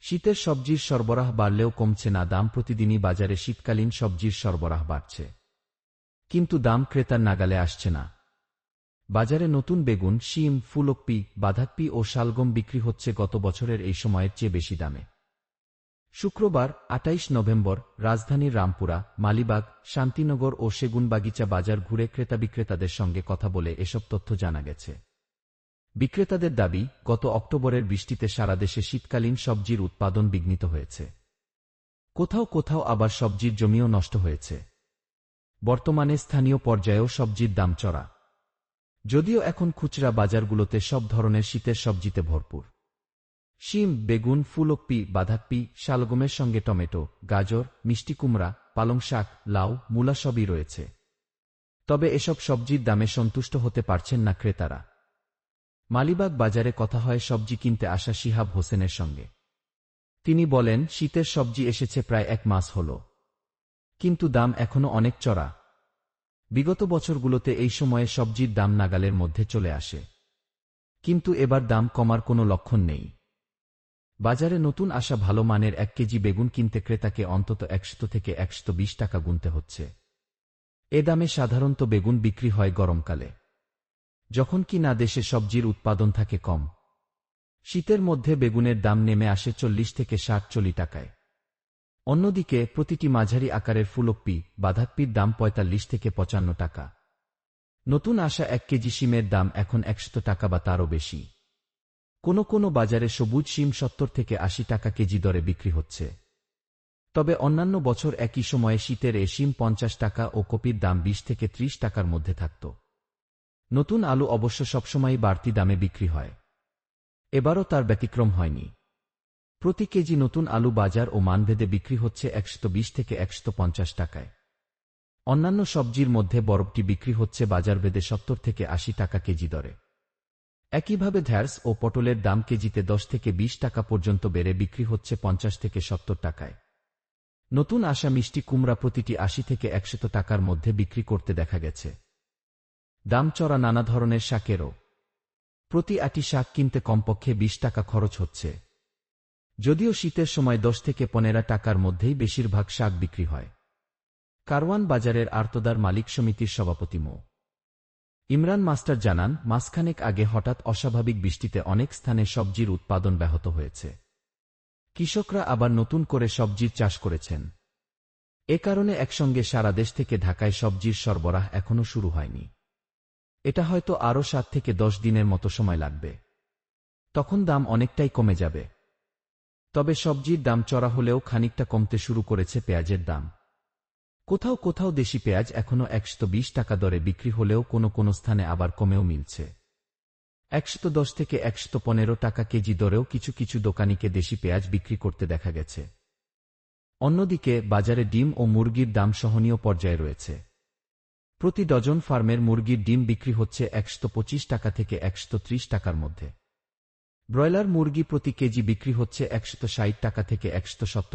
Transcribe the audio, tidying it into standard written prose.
শীতের সবজির সরবরাহ বাড়লেও কমছে না দাম। প্রতিদিনই বাজারে শীতকালীন সবজির সরবরাহ বাড়ছে, কিন্তু দাম ক্রেতার নাগালে আসছে না। বাজারে নতুন বেগুন, শিম, ফুলকপি, বাঁধাকপি ও শালগম বিক্রি হচ্ছে গত বছরের এই সময়ের চেয়ে বেশি দামে। শুক্রবার ২৮ নভেম্বর রাজধানীর রামপুরা, মালিবাগ, শান্তিনগর ও সেগুনবাগিচা বাজার ঘুরে ক্রেতা-বিক্রেতাদের সঙ্গে কথা বলে এসব তথ্য জানা গেছে। বিক্রেতাদের দাবি, গত অক্টোবরের বৃষ্টিতে সারা দেশে শীতকালীন সবজির উৎপাদন বিঘ্নিত হয়েছে। কোথাও কোথাও আবার সবজির জমিও নষ্ট হয়েছে। বর্তমানে স্থানীয় পর্যায়েও সবজির দাম চড়া, যদিও এখন খুচরা বাজারগুলোতে সব ধরনের শীতের সবজিতে ভরপুর। শিম, বেগুন, ফুলকপি, বাঁধাকপি, শালগমের সঙ্গে টমেটো, গাজর, মিষ্টি কুমড়া, পালং শাক, লাউ, মূলা সবই রয়েছে। তবে এসব সবজির দামে সন্তুষ্ট হতে পারছেন না ক্রেতারা। মালিবাগ বাজারে কথা হয় সবজি কিনতে আসা শিহাব হোসেনের সঙ্গে। তিনি বলেন, শীতের সবজি এসেছে প্রায় ১ মাস হল, কিন্তু দাম এখনো অনেক চড়া। বিগত বছরগুলোতে এই সময়ে সবজির দাম নাগালের মধ্যে চলে আসে, কিন্তু এবার দাম কমার কোনো লক্ষণ নেই। বাজারে নতুন আসা ভালো মানের ১ কেজি বেগুন কিনতে ক্রেতাকে অন্তত ১০০ থেকে ১২০ টাকা গুনতে হচ্ছে। এ দামে সাধারণত বেগুন বিক্রি হয় গরমকালে, যখন কি না দেশে সবজির উৎপাদন থাকে কম। শীতের মধ্যে বেগুনের দাম নেমে আসে ৪০ থেকে ৬০ টাকায়। অন্যদিকে প্রতিটি মাঝারি আকারের ফুলকপি, বাঁধাকপির দাম ৪৫ থেকে ৫৫ টাকা। নতুন আসা ১ কেজি শিমের দাম এখন ১০০ টাকা বা তারও বেশি। কোনো কোনো বাজারে সবুজ শিম ৭০ থেকে ৮০ টাকা কেজি দরে বিক্রি হচ্ছে। তবে অন্যান্য বছর একই সময়ে শীতের এ শিম ৫০ টাকা ও কপির দাম ২০ থেকে ৩০ টাকার মধ্যে থাকত। নতুন আলু অবশ্য সবসময়ই বাড়তি দামে বিক্রি হয়, এবারও তার ব্যতিক্রম হয়নি। প্রতি কেজি নতুন আলু বাজার ও মানভেদে বিক্রি হচ্ছে ১২০ থেকে ১৫০ টাকায়। অন্যান্য সবজির মধ্যে বরবটি বিক্রি হচ্ছে বাজারভেদে ৭০ থেকে ৮০ টাকা কেজি দরে। একইভাবে ঢ্যাঁড়স ও পটলের দাম কেজিতে ১০ থেকে ২০ টাকা পর্যন্ত বেড়ে বিক্রি হচ্ছে ৫০ থেকে ৭০ টাকায়। নতুন আসা মিষ্টি কুমড়া প্রতিটি ৮০ থেকে ১০০ টাকার মধ্যে বিক্রি করতে দেখা গেছে। দাম চড়া নানা ধরনের শাকেরও। প্রতি আটি শাক কিনতে কমপক্ষে ২০ টাকা খরচ হচ্ছে। যদিও শীতের সময় ১০ থেকে ১৫ টাকার মধ্যেই বেশিরভাগ শাক বিক্রি হয়। কারওয়ান বাজারের আড়তদার মালিক সমিতির সভাপতি মো. ইমরান মাস্টার জানান, মাসখানেক আগে হঠাৎ অস্বাভাবিক বৃষ্টিতে অনেক স্থানে সবজির উৎপাদন ব্যাহত হয়েছে। কৃষকরা আবার নতুন করে সবজির চাষ করেছেন। এ কারণে একসঙ্গে সারা দেশ থেকে ঢাকায় সবজির সরবরাহ এখনো শুরু হয়নি। এটা হয়তো আরও ৭ থেকে ১০ দিনের মতো সময় লাগবে। তখন দাম অনেকটাই কমে যাবে। তবে সবজির দাম চড়া হলেও খানিকটা কমতে শুরু করেছে পেঁয়াজের দাম। কোথাও কোথাও দেশি পেঁয়াজ এখনো ১২০ টাকা দরে বিক্রি হলেও কোনো কোনো স্থানে আবার কমেও মিলছে। ১১০ থেকে ১১৫ টাকা কেজি দরেও কিছু কিছু দোকানিকে দেশি পেঁয়াজ বিক্রি করতে দেখা গেছে। অন্যদিকে বাজারে ডিম ও মুরগির দাম সহনীয় পর্যায়ে রয়েছে। প্রতি ডজন ফার্মের মুরগির ডিম বিক্রি হচ্ছে ১২৫ টাকা থেকে ১৩০ টাকার মধ্যে। ব্রয়লার মুরগি প্রতি কেজি বিক্রি হচ্ছে ১৬০ টাকা থেকে ১৭০